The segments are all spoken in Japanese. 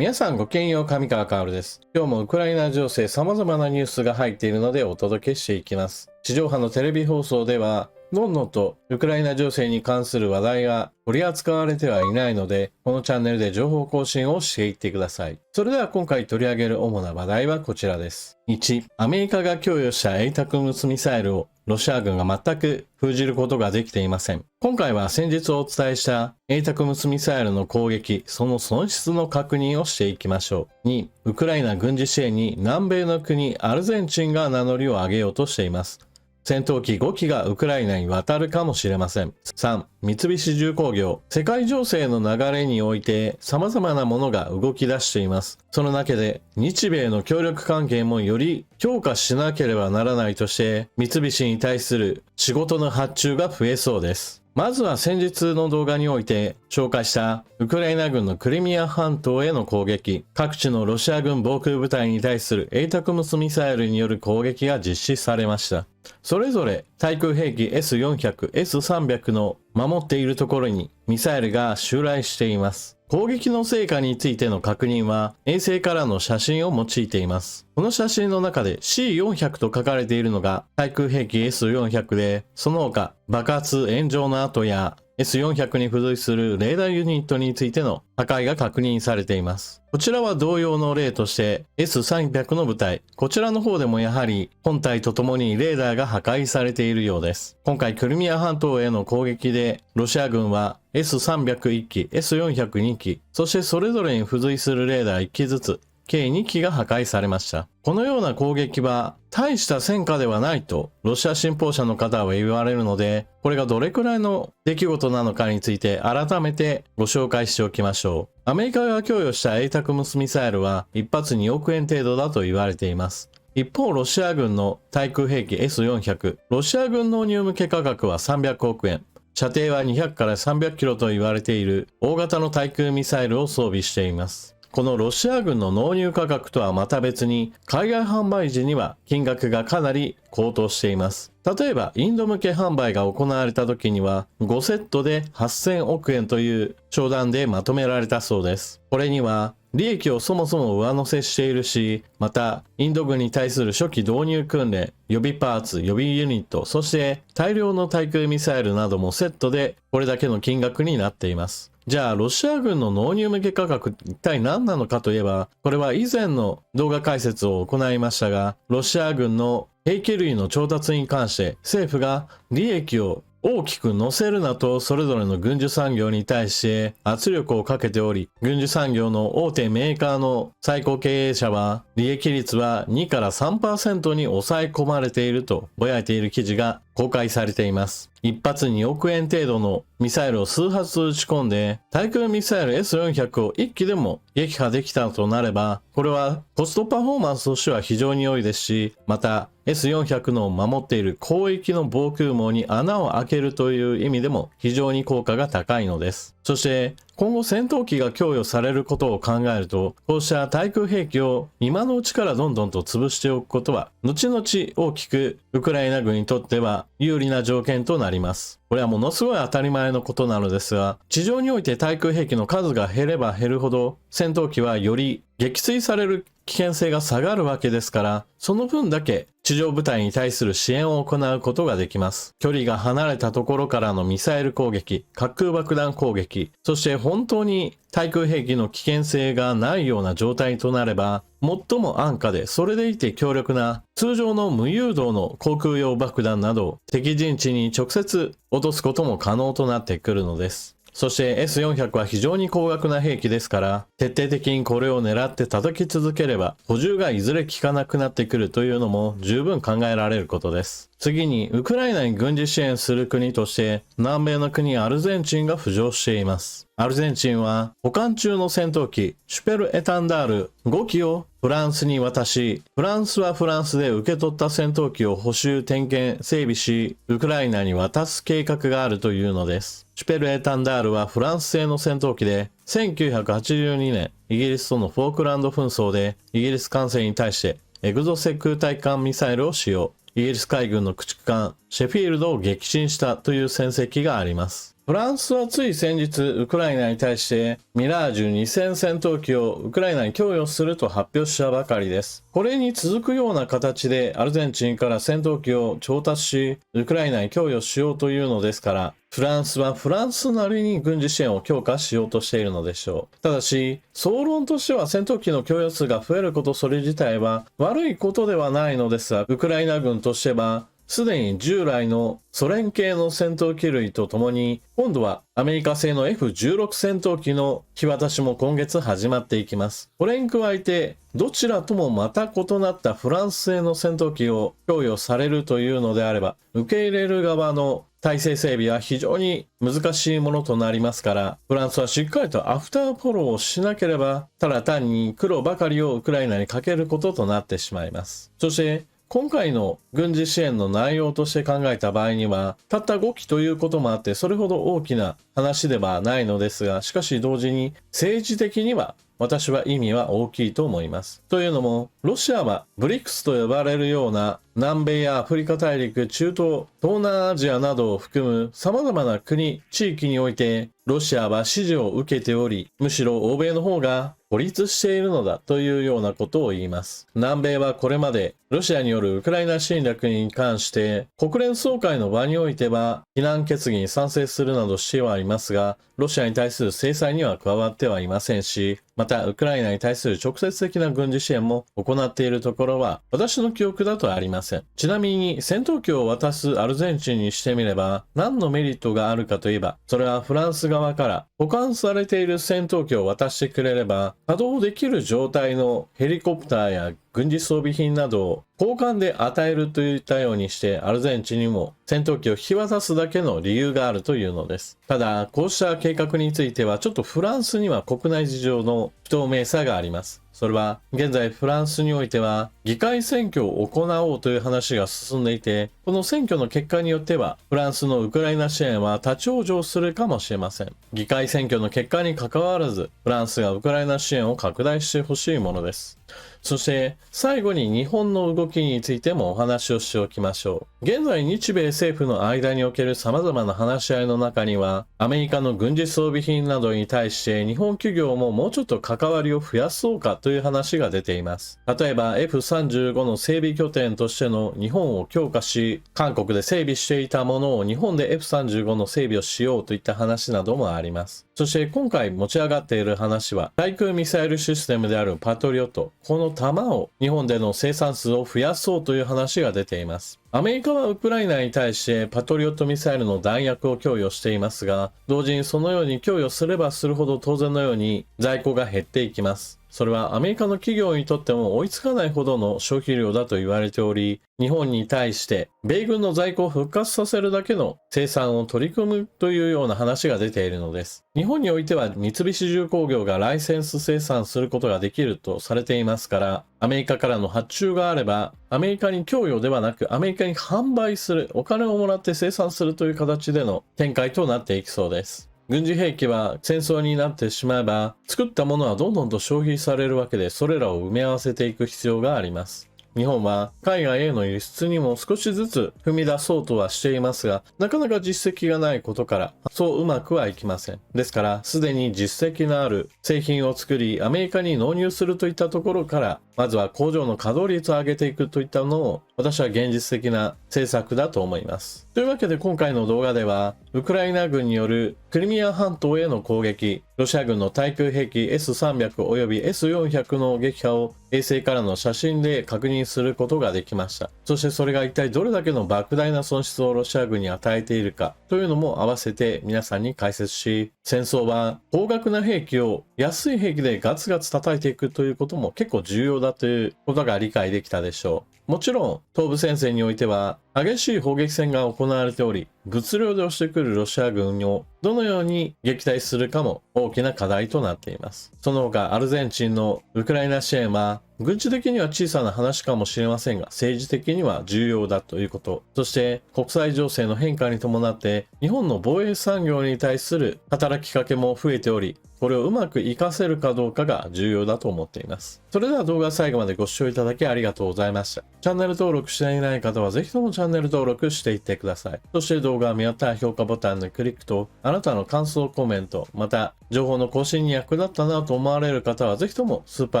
皆さんごきげんよう、上川薫です。今日もウクライナ情勢様々なニュースが入っているのでお届けしていきます。地上波のテレビ放送では、どんどんとウクライナ情勢に関する話題が取り扱われてはいないので、このチャンネルで情報更新をしていってください。それでは今回取り上げる主な話題はこちらです。1、アメリカが供与した ATACMS ミサイルをロシア軍が全く封じることができていません。今回は先日お伝えした ATACMS ミサイルの攻撃、その損失の確認をしていきましょう。2、ウクライナ軍事支援に南米の国アルゼンチンが名乗りを上げようとしています。戦闘機5機がウクライナに渡るかもしれません。3、三菱重工業。世界情勢の流れにおいて様々なものが動き出しています。その中で日米の協力関係もより強化しなければならないとして三菱に対する仕事の発注が増えそうです。まずは先日の動画において紹介したウクライナ軍のクリミア半島への攻撃、各地のロシア軍防空部隊に対する ATACMS ミサイルによる攻撃が実施されました。それぞれ対空兵器 S400、S300 の守っているところにミサイルが襲来しています。攻撃の成果についての確認は衛星からの写真を用いています。この写真の中で C400 と書かれているのが対空兵器 S400 で、その他爆発炎上の跡や S400 に付随するレーダーユニットについての破壊が確認されています。こちらは同様の例として S300 の部隊、こちらの方でもやはり本体とともにレーダーが破壊されているようです。今回クリミア半島への攻撃でロシア軍は S301 機、S402 機、そしてそれぞれに付随するレーダー1機ずつ、計2機が破壊されました。このような攻撃は大した戦果ではないとロシア信奉者の方は言われるので、これがどれくらいの出来事なのかについて改めてご紹介しておきましょう。アメリカが供与した ATACMS ミサイルは1発2億円程度だと言われています。一方、ロシア軍の対空兵器 S400、ロシア軍納入向け価格は300億円。射程は200から300キロと言われている大型の対空ミサイルを装備しています。このロシア軍の納入価格とはまた別に海外販売時には金額がかなり高騰しています。例えばインド向け販売が行われた時には5セットで8000億円という商談でまとめられたそうです。これには利益をそもそも上乗せしているし、またインド軍に対する初期導入訓練、予備パーツ、予備ユニット、そして大量の対空ミサイルなどもセットでこれだけの金額になっています。じゃあロシア軍の納入向け価格一体何なのかといえば、これは以前の動画解説を行いましたが、ロシア軍の兵器類の調達に関して政府が利益を大きく乗せるなとそれぞれの軍需産業に対して圧力をかけており、軍需産業の大手メーカーの最高経営者は利益率は2から 3% に抑え込まれているとぼやいている記事が公開されています。一発2億円程度のミサイルを数発撃ち込んで対空ミサイル S400 を1機でも撃破できたとなれば、これはコストパフォーマンスとしては非常に良いですし、また S400 の守っている広域の防空網に穴を開けるという意味でも非常に効果が高いのです。そして今後戦闘機が供与されることを考えると、こうした対空兵器を今のうちからどんどんと潰しておくことは後々大きくウクライナ軍にとっては有利な条件となります。これはものすごい当たり前のことなのですが、地上において対空兵器の数が減れば減るほど戦闘機はより撃墜される危険性が下がるわけですから、その分だけ地上部隊に対する支援を行うことができます。距離が離れたところからのミサイル攻撃、滑空爆弾攻撃、そして本当に対空兵器の危険性がないような状態となれば、最も安価でそれでいて強力な通常の無誘導の航空用爆弾などを敵陣地に直接落とすことも可能となってくるのです。そして S400 は非常に高額な兵器ですから、徹底的にこれを狙って叩き続ければ補充がいずれ効かなくなってくるというのも十分考えられることです。次にウクライナに軍事支援する国として南米の国アルゼンチンが浮上しています。アルゼンチンは保管中の戦闘機シュペルエタンダール5機をフランスに渡し、フランスはフランスで受け取った戦闘機を補修点検整備し、ウクライナに渡す計画があるというのです。シュペルエタンダールはフランス製の戦闘機で、1982年イギリスとのフォークランド紛争でイギリス艦船に対してエグゾセ空対艦ミサイルを使用。イギリス海軍の駆逐艦シェフィールドを撃沈したという戦績があります。フランスはつい先日、ウクライナに対してミラージュ2000戦闘機をウクライナに供与すると発表したばかりです。これに続くような形でアルゼンチンから戦闘機を調達し、ウクライナに供与しようというのですから、フランスはフランスなりに軍事支援を強化しようとしているのでしょう。ただし、総論としては戦闘機の供与数が増えることそれ自体は悪いことではないのですが、ウクライナ軍としては、すでに従来のソ連系の戦闘機類とともに、今度はアメリカ製の F16 戦闘機の引き渡しも今月始まっていきます。これに加えて、どちらともまた異なったフランス製の戦闘機を供与されるというのであれば、受け入れる側の体制整備は非常に難しいものとなりますから、フランスはしっかりとアフターフォローをしなければ、ただ単に苦労ばかりをウクライナにかけることとなってしまいます。そして、今回の軍事支援の内容として考えた場合には、たった5機ということもあって、それほど大きな話ではないのですが、しかし同時に政治的には私は意味は大きいと思います。というのも、ロシアはブリックスと呼ばれるような南米やアフリカ大陸、中東、東南アジアなどを含む様々な国、地域において、ロシアは支持を受けており、むしろ欧米の方が孤立しているのだというようなことを言います。南米はこれまでロシアによるウクライナ侵略に関して国連総会の場においては非難決議に賛成するなどしてはいますが、ロシアに対する制裁には加わってはいませんし、またウクライナに対する直接的な軍事支援も行っているところは私の記憶だとありません。ちなみに戦闘機を渡すアルゼンチンにしてみれば何のメリットがあるかといえば、それはフランス側から保管されている戦闘機を渡してくれれば稼働できる状態のヘリコプターや軍事装備品などを交換で与えるといったようにしてアルゼンチンにも戦闘機を引き渡すだけの理由があるというのです。ただ、こうした計画についてはちょっとフランスには国内事情の不透明さがあります。それは現在フランスにおいては議会選挙を行おうという話が進んでいて、この選挙の結果によってはフランスのウクライナ支援は立ち往生するかもしれません。議会選挙の結果にかかわらずフランスがウクライナ支援を拡大してほしいものです。そして最後に日本の動きについてもお話をしておきましょう。現在日米政府の間における様々な話し合いの中には、アメリカの軍事装備品などに対して日本企業ももうちょっと関わりを増やそうかという話が出ています。例えば F35 の整備拠点としての日本を強化し、韓国で整備していたものを日本で F35 の整備をしようといった話などもあります。そして今回持ち上がっている話は、対空ミサイルシステムであるパトリオット、この弾を日本での生産数を増やそうという話が出ています。アメリカはウクライナに対してパトリオットミサイルの弾薬を供与していますが、同時にそのように供与すればするほど当然のように在庫が減っていきます。それはアメリカの企業にとっても追いつかないほどの消費量だと言われており、日本に対して米軍の在庫を復活させるだけの生産を取り組むというような話が出ているのです。日本においては三菱重工業がライセンス生産することができるとされていますから、アメリカからの発注があれば、アメリカに供与ではなくアメリカに販売する、お金をもらって生産するという形での展開となっていきそうです。軍事兵器は戦争になってしまえば、作ったものはどんどんと消費されるわけで、それらを埋め合わせていく必要があります。日本は海外への輸出にも少しずつ踏み出そうとはしていますが、なかなか実績がないことからそううまくはいきません。ですからすでに実績のある製品を作りアメリカに納入するといったところから、まずは工場の稼働率を上げていくといったのを私は現実的な政策だと思います。というわけで今回の動画ではウクライナ軍によるクリミア半島への攻撃、ロシア軍の対空兵器 S300 および S400 の撃破を衛星からの写真で確認することができました。そしてそれが一体どれだけの莫大な損失をロシア軍に与えているかというのも合わせて皆さんに解説し、戦争は高額な兵器を安い兵器でガツガツ叩いていくということも結構重要だということが理解できたでしょう。もちろん東部戦線においては激しい砲撃戦が行われており、物量で押してくるロシア軍をどのように撃退するかも大きな課題となっています。その他アルゼンチンのウクライナ支援は軍事的には小さな話かもしれませんが、政治的には重要だということ、そして国際情勢の変化に伴って日本の防衛産業に対する働きかけも増えており、これをうまく活かせるかどうかが重要だと思っています。それでは動画最後までご視聴いただきありがとうございました。チャンネル登録していない方はぜひともチャンネル登録していってください。そして動画が見合ったら評価ボタンのクリックと、あなたの感想コメント、また情報の更新に役立ったなと思われる方はぜひともスーパ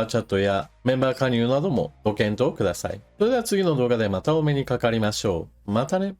ーチャットやメンバー加入などもご検討ください。それでは次の動画でまたお目にかかりましょう。またね。